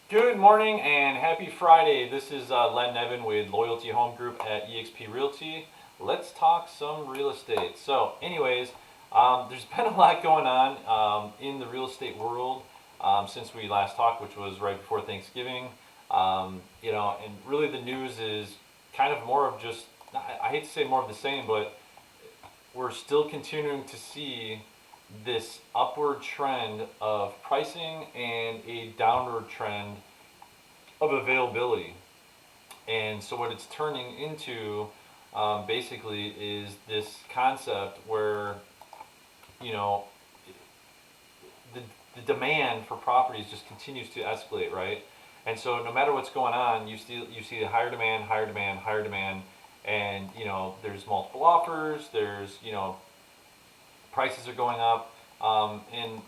Good morning and happy Friday. This is Len Nevin with Loyalty Home Group at eXp Realty. Let's talk some real estate. There's been a lot going on in the real estate world since we last talked, which was right before Thanksgiving. And really the news is kind of more of just, I hate to say more of the same, but we're still continuing to see this upward trend of pricing and a downward trend of availability. And so what it's turning into basically is this concept where, you know, the, the demand for properties just continues to escalate, right? And so no matter what's going on, you see the higher demand, higher demand, higher demand, and there's multiple offers. There's prices are going up, and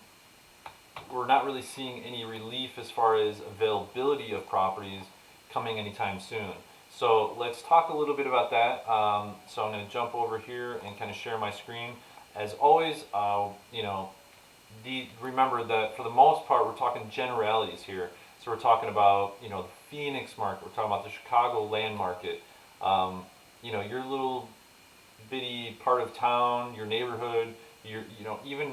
we're not really seeing any relief as far as availability of properties coming anytime soon. So let's talk a little bit about that. So I'm going to jump over here and kind of share my screen. As always, remember that for the most part we're talking generalities here. So we're talking about the Phoenix market. We're talking about the Chicago land market. Your little bitty part of town, your neighborhood, even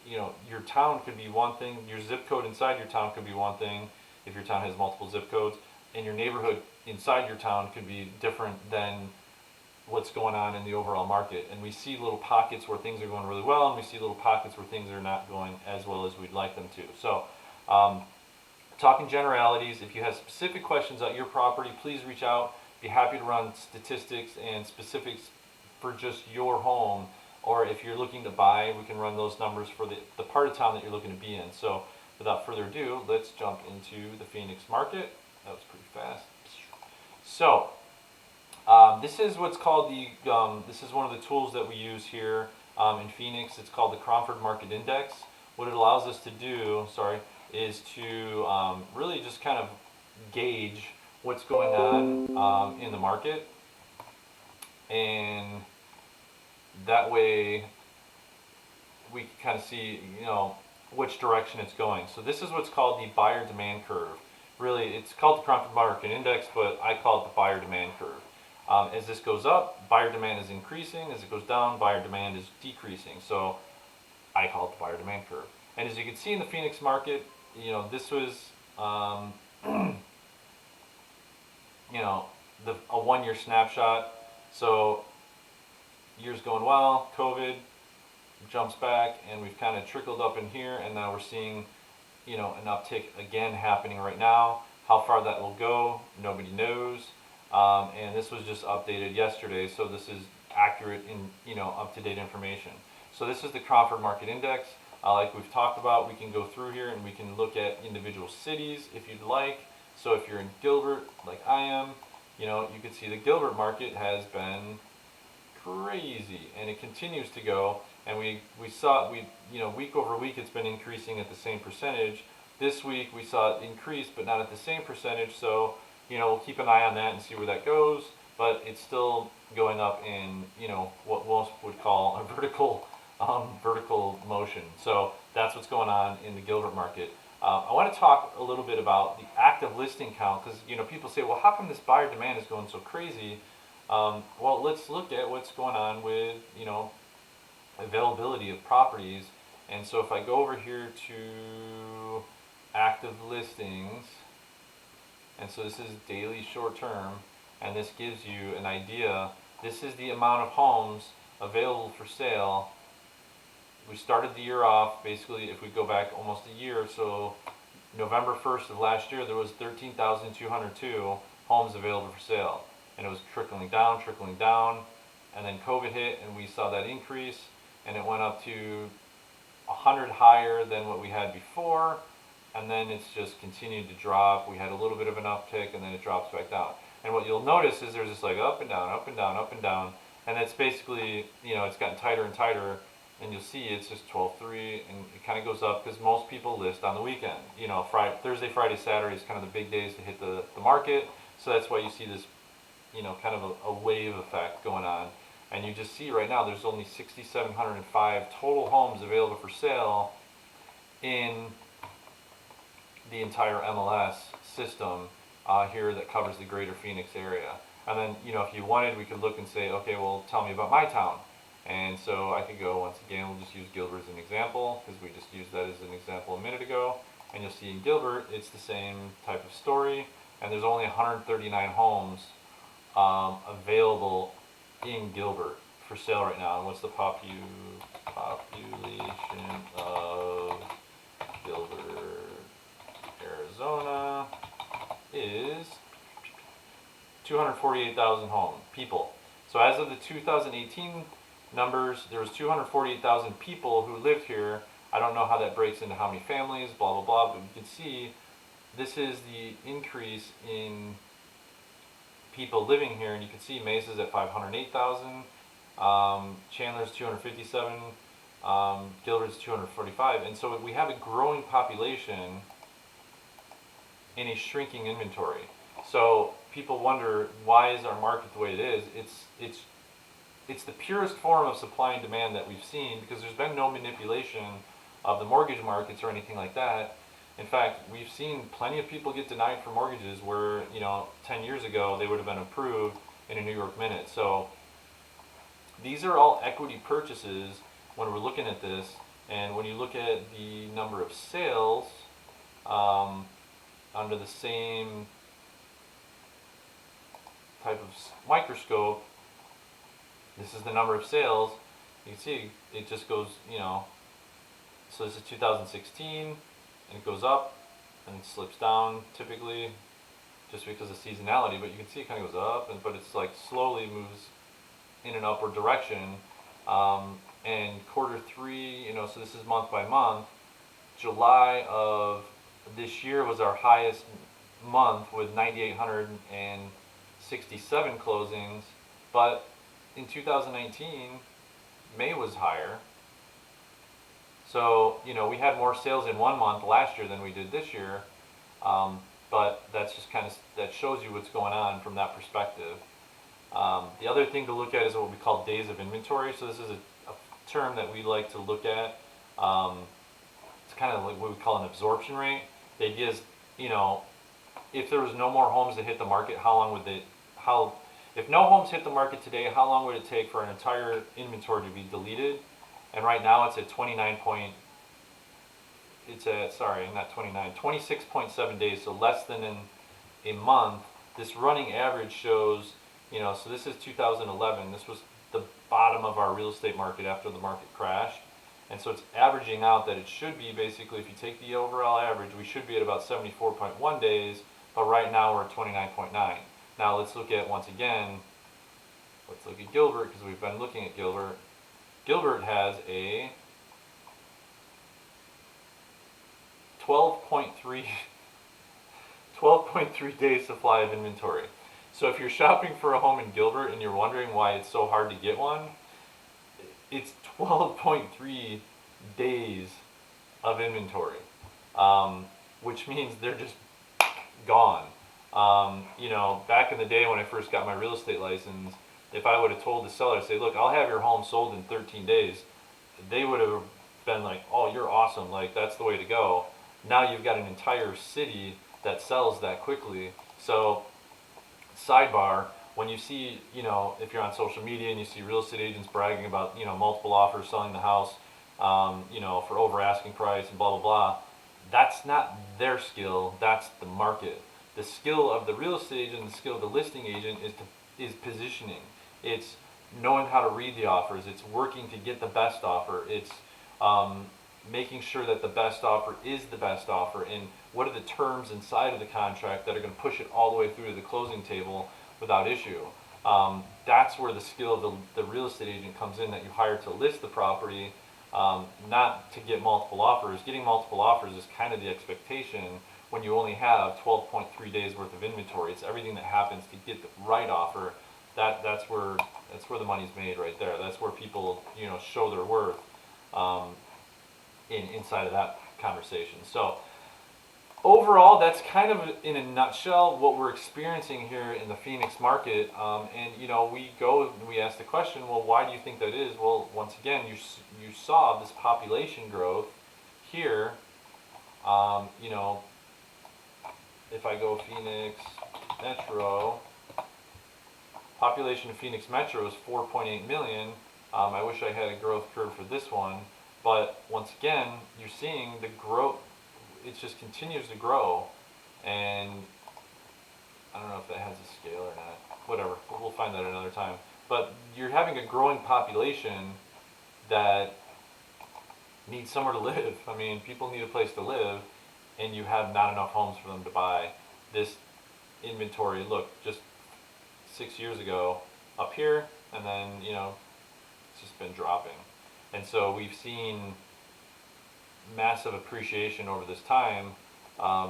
your town could be one thing, your zip code inside your town could be one thing if your town has multiple zip codes, and your neighborhood inside your town could be different than what's going on in the overall market. And we see little pockets where things are going really well, and we see little pockets where things are not going as well as we'd like them to. So, talking generalities, if you have specific questions about your property, please reach out. Be happy to run statistics and specifics for just your home, or if you're looking to buy, we can run those numbers for the part of town that you're looking to be in. So without further ado, let's jump into the Phoenix market. That was pretty fast. So this is what's called this is one of the tools that we use here in Phoenix. It's called the Cromford Market Index. What it allows us to do, is to really just kind of gauge what's going on in the market, and that way we can kind of see which direction it's going. So this is what's called the buyer demand curve. Really, it's called the Cromford Market Index, but I call it the buyer demand curve. As this goes up, buyer demand is increasing. As it goes down, buyer demand is decreasing. So I call it the buyer demand curve. And as you can see in the Phoenix market, this was a 1 year snapshot. So year's going well, COVID jumps back, and we've kind of trickled up in here, and now we're seeing an uptick again happening right now. How far that will go, nobody knows. And this was just updated yesterday, so this is accurate in up-to-date information. So this is the Cromford Market Index. Like we've talked about, we can go through here and we can look at individual cities if you'd like. So if you're in Gilbert, like I am, you can see the Gilbert market has been crazy, and it continues to go. And we saw week over week it's been increasing at the same percentage. This week we saw it increase, but not at the same percentage. So we'll keep an eye on that and see where that goes. But it's still going up in what most would call a vertical motion. So that's what's going on in the Gilbert market. I want to talk a little bit about the active listing count, because people say, well, how come this buyer demand is going so crazy? Well, let's look at what's going on with availability of properties. And so if I go over here to active listings, and so this is daily short term, and this gives you an idea. This is the amount of homes available for sale. We started the year off, basically, if we go back almost a year, so November 1st of last year, there was 13,202 homes available for sale. And it was trickling down, and then COVID hit, and we saw that increase, and it went up to 100 higher than what we had before, and then it's just continued to drop. We had a little bit of an uptick, and then it drops back down. And what you'll notice is there's this like up and down, up and down, up and down, and that's basically, it's gotten tighter and tighter, and you'll see it's just 12.3, and it kind of goes up because most people list on the weekend. Thursday, Friday, Saturday is kind of the big days to hit the market, so that's why you see this kind of a wave effect going on. And you just see right now there's only 6,705 total homes available for sale in the entire MLS system here that covers the greater Phoenix area. And then, if you wanted, we could look and say, okay, well, tell me about my town. And so I could go, once again, we'll just use Gilbert as an example, because we just used that as an example a minute ago. And you'll see in Gilbert, it's the same type of story. And there's only 139 homes available in Gilbert for sale right now. And what's the population of Gilbert, Arizona? Is 248,000 people. So as of the 2018 numbers, there was 248,000 people who lived here. I don't know how that breaks into how many families, blah, blah, blah, but you can see this is the increase in people living here, and you can see Mesa's at 508,000, Chandler's 257, Gilbert's 245, and so we have a growing population in a shrinking inventory. So people wonder, why is our market the way it is? It's the purest form of supply and demand that we've seen, because there's been no manipulation of the mortgage markets or anything like that. In fact, we've seen plenty of people get denied for mortgages where, 10 years ago they would have been approved in a New York minute. So these are all equity purchases when we're looking at this. And when you look at the number of sales, under the same type of microscope, this is the number of sales. You can see it just goes, so this is 2016, and it goes up and it slips down typically just because of seasonality, but you can see it kind of goes up, but it's like slowly moves in an upward direction. And quarter three, so this is month by month. July of this year was our highest month with 9,867 closings, but in 2019, May was higher. So, we had more sales in one month last year than we did this year, but that's just that shows you what's going on from that perspective. The other thing to look at is what we call days of inventory. So this is a term that we like to look at. It's kind of like what we call an absorption rate. The idea is, if there was no more homes that hit the market, if no homes hit the market today, how long would it take for an entire inventory to be deleted? And right now it's at 26.7 days, so less than in a month. This running average shows, so this is 2011. This was the bottom of our real estate market after the market crashed. And so it's averaging out that it should be, basically, if you take the overall average, we should be at about 74.1 days, but right now we're at 29.9. Now let's look at, once again, let's look at Gilbert, because we've been looking at Gilbert. Gilbert has a 12.3 day supply of inventory. So if you're shopping for a home in Gilbert and you're wondering why it's so hard to get one, it's 12.3 days of inventory, which means they're just gone. Back in the day when I first got my real estate license, if I would have told the seller, say, look, I'll have your home sold in 13 days, they would have been like, oh, you're awesome, like that's the way to go. Now you've got an entire city that sells that quickly. So, sidebar, when you see, if you're on social media and you see real estate agents bragging about, multiple offers selling the house, for over asking price and blah, blah, blah, that's not their skill, that's the market. The skill of the real estate agent, the skill of the listing agent is positioning. It's knowing how to read the offers. It's working to get the best offer. It's making sure that the best offer is the best offer, and what are the terms inside of the contract that are going to push it all the way through to the closing table without issue. That's where the skill of the real estate agent comes in, that you hire to list the property, not to get multiple offers. Getting multiple offers is kind of the expectation when you only have 12.3 days worth of inventory. It's everything that happens to get the right offer. That's where the money's made right there. That's where people show their worth inside of that conversation. So overall, that's kind of in a nutshell what we're experiencing here in the Phoenix market. And we ask the question, well, why do you think that is? Well, once again, you saw this population growth here, if I go Phoenix Metro, population of Phoenix Metro is 4.8 million. I wish I had a growth curve for this one, but once again, you're seeing the growth, it just continues to grow, and I don't know if that has a scale or not. Whatever, we'll find that another time. But you're having a growing population that needs somewhere to live. I mean, people need a place to live, and you have not enough homes for them to buy. This inventory, look, just 6 years ago up here, and then, it's just been dropping. And so we've seen massive appreciation over this time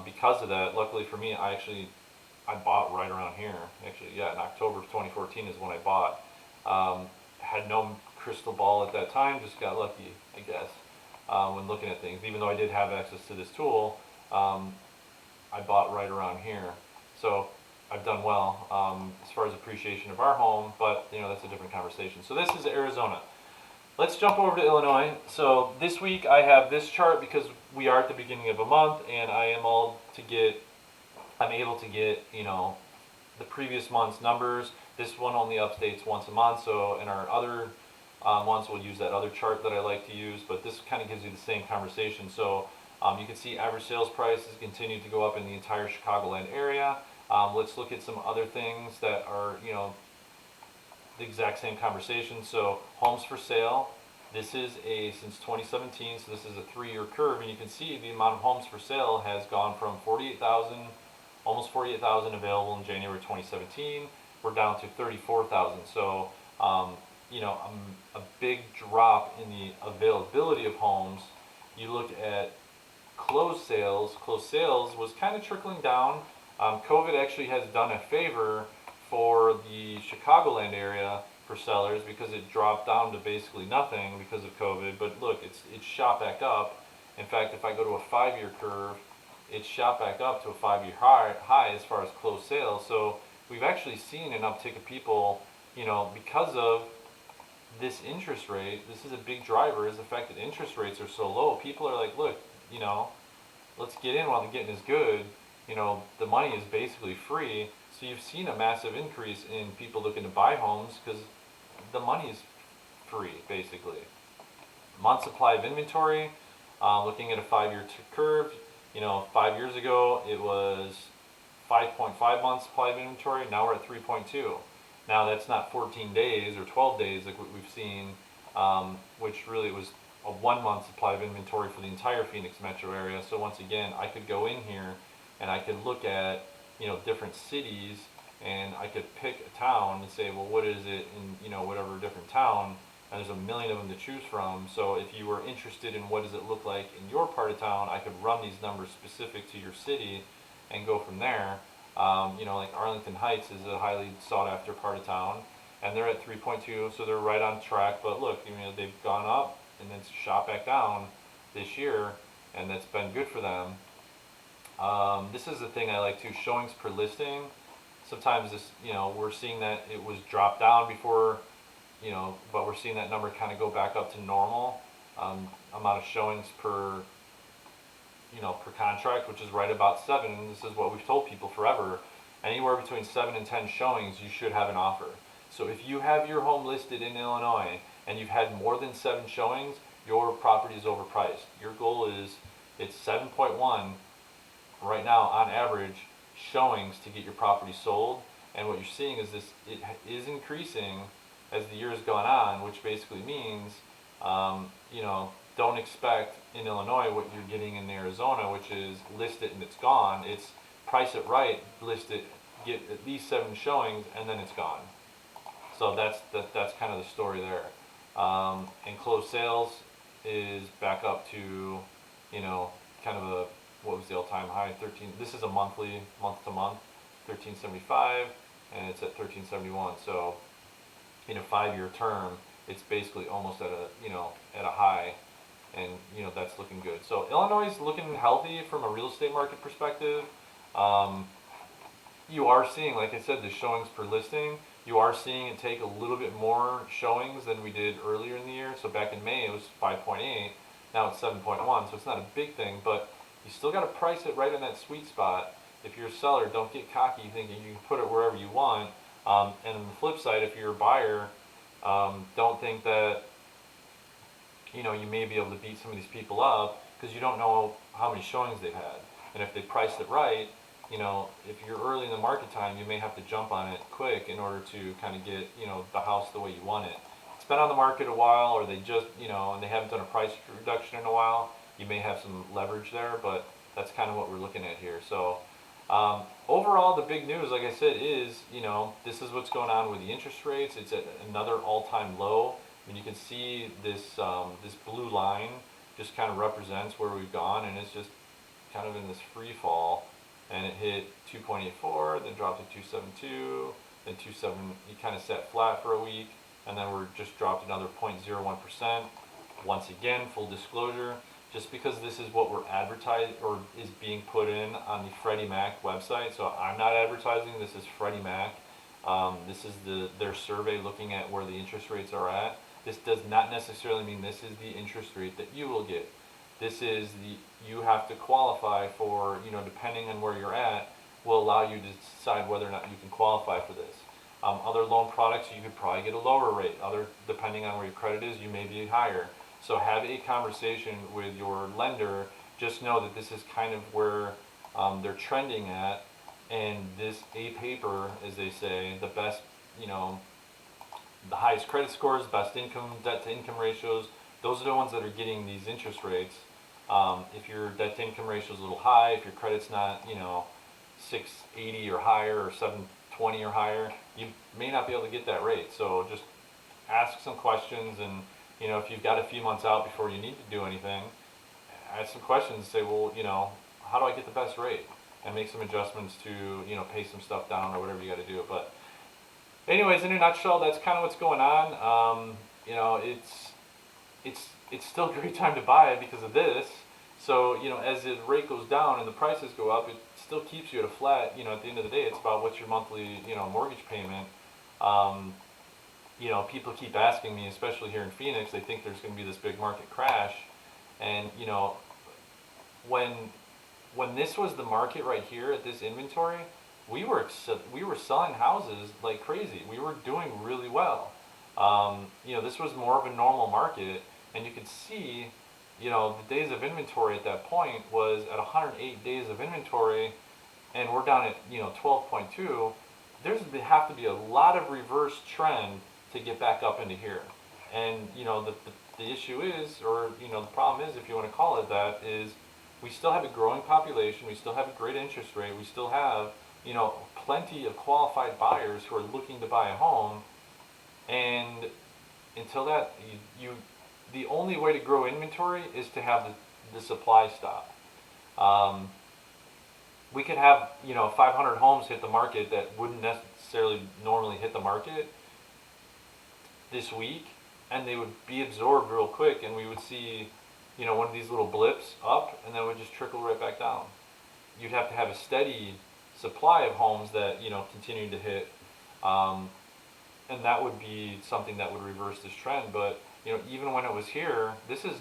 because of that. Luckily for me, I bought right around here. Actually, yeah, in October of 2014 is when I bought. Had no crystal ball at that time, just got lucky, I guess, when looking at things. Even though I did have access to this tool, I bought right around here. So I've done well as far as appreciation of our home, but that's a different conversation. So this is Arizona. Let's jump over to Illinois. So this week I have this chart because we are at the beginning of a month, and I'm able to get the previous month's numbers. This one only updates once a month, so in our other ones we'll use that other chart that I like to use, but this kind of gives you the same conversation. So you can see average sales prices continue to go up in the entire Chicagoland area. Let's look at some other things that are, the exact same conversation. So homes for sale, this is since 2017, so this is a 3-year curve, and you can see the amount of homes for sale has gone from 48,000, almost 48,000 available in January 2017. We're down to 34,000. So, a big drop in the availability of homes. You look at closed sales. Closed sales was kind of trickling down. COVID actually has done a favor for the Chicagoland area for sellers because it dropped down to basically nothing because of COVID. But look, it's shot back up. In fact, if I go to a 5-year curve, it's shot back up to a 5-year high as far as closed sales. So we've actually seen an uptick of people, because of this interest rate. This is a big driver, is the fact that interest rates are so low. People are like, look, let's get in while the getting is good. The money is basically free. So you've seen a massive increase in people looking to buy homes because the money is free, basically. Month supply of inventory, looking at a 5-year curve, 5 years ago it was 5.5 months supply of inventory. Now we're at 3.2. Now that's not 14 days or 12 days like what we've seen, which really was a 1-month supply of inventory for the entire Phoenix metro area. So once again, I could go in here and I could look at different cities, and I could pick a town and say, well, what is it in whatever different town, and there's a million of them to choose from. So if you were interested in what does it look like in your part of town, I could run these numbers specific to your city and go from there. Like Arlington Heights is a highly sought after part of town, and they're at 3.2, so they're right on track. But look, they've gone up and then shot back down this year, and that's been good for them. This is the thing I like too, showings per listing. Sometimes this, we're seeing that it was dropped down before, but we're seeing that number kind of go back up to normal. Amount of showings per contract, which is right about 7. And this is what we've told people forever. Anywhere between 7 and 10 showings, you should have an offer. So if you have your home listed in Illinois and you've had more than 7 showings, your property is overpriced. Your goal is, it's 7.1 right now on average showings to get your property sold. And what you're seeing is it is increasing as the years gone on, which basically means don't expect in Illinois what you're getting in Arizona, which is list it and it's gone. It's price it right, list it, get at least 7 showings, and then it's gone. So that's kind of the story there. And closed sales is back up to kind of a, what was the all-time high? 13. This is a monthly, month to month, 1375, and it's at 1371. So in a 5-year term, it's basically almost at a high, and that's looking good. So Illinois is looking healthy from a real estate market perspective. You are seeing, like I said, the showings per listing. You are seeing it take a little bit more showings than we did earlier in the year. So back in May it was 5.8. Now it's 7.1. So it's not a big thing, but you still got to price it right in that sweet spot. if you're a seller, don't get cocky thinking you can put it wherever you want. And on the flip side, if you're a buyer, don't think that you may be able to beat some of these people up because you don't know how many showings they've had. And if they priced it right, if you're early in the market time, you may have to jump on it quick in order to kind of get, the house the way you want it. It's been on the market a while, or they just, and they haven't done a price reduction in a while. You may have some leverage there, but that's kind of what we're looking at here. So overall, the big news, like I said, is, this is what's going on with the interest rates. It's at another all-time low. And you can see this this blue line just kind of represents where we've gone, and it's just kind of in this free fall. And it hit 2.84, then dropped to 2.72, then 2.7. You kind of sat flat for a week, and then we're just dropped another 0.01%. Once again, full disclosure, just because this is what we're advertising or is being put in on the Freddie Mac website. So I'm not advertising. This is Freddie Mac. This is their survey looking at where the interest rates are at. This does not necessarily mean this is the interest rate that you will get. This is you have to qualify for, depending on where you're at, will allow you to decide whether or not you can qualify for this. Other loan products, you could probably get a lower rate. Depending on where your credit is, you may be higher. So have a conversation with your lender. Just know that this is kind of where they're trending at, and this A paper, as they say, the best, the highest credit scores, best income, debt to income ratios, those are the ones that are getting these interest rates. If your debt to income ratio is a little high, if your credit's not, 680 or higher or 720 or higher, you may not be able to get that rate. So just ask some questions, and if you've got a few months out before you need to do anything, ask some questions and say, well, how do I get the best rate? And make some adjustments to, pay some stuff down or whatever you got to do. But anyways, in a nutshell, that's kind of what's going on. It's still a great time to buy it because of this. So, as the rate goes down and the prices go up, it still keeps you at a flat, at the end of the day, it's about what's your monthly, mortgage payment. People keep asking me, especially here in Phoenix, they think there's going to be this big market crash. And, when this was the market right here at this inventory, we were selling houses like crazy. We were doing really well. This was more of a normal market, and you could see, the days of inventory at that point was at 108 days of inventory, and we're down at 12.2. There's have to be a lot of reverse trend to get back up into here. And the issue is, or the problem is, if you want to call it that, is we still have a growing population. We still have a great interest rate. We still have plenty of qualified buyers who are looking to buy a home. And until that, the only way to grow inventory is to have the supply stop. We could have 500 homes hit the market that wouldn't necessarily normally hit the market this week, and they would be absorbed real quick, and we would see one of these little blips up, and then it would just trickle right back down. You'd have to have a steady supply of homes that continue to hit, and that would be something that would reverse this trend. But even when it was here, this is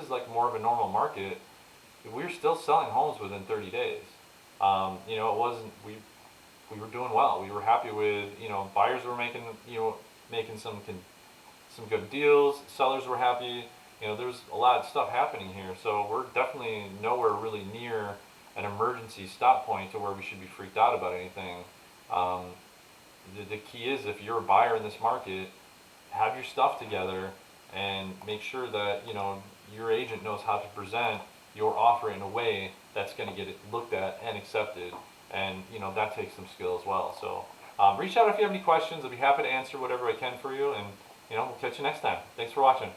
like more of a normal market. We were still selling homes within 30 days. It wasn't, we were doing well. We were happy with, buyers were making some good deals. Sellers were happy. There's a lot of stuff happening here. So we're definitely nowhere really near an emergency stop point to where we should be freaked out about anything. The key is, if you're a buyer in this market, have your stuff together and make sure that your agent knows how to present your offer in a way that's going to get it looked at and accepted. And that takes some skill as well. So reach out if you have any questions. I'll be happy to answer whatever I can for you, and we'll catch you next time. Thanks for watching.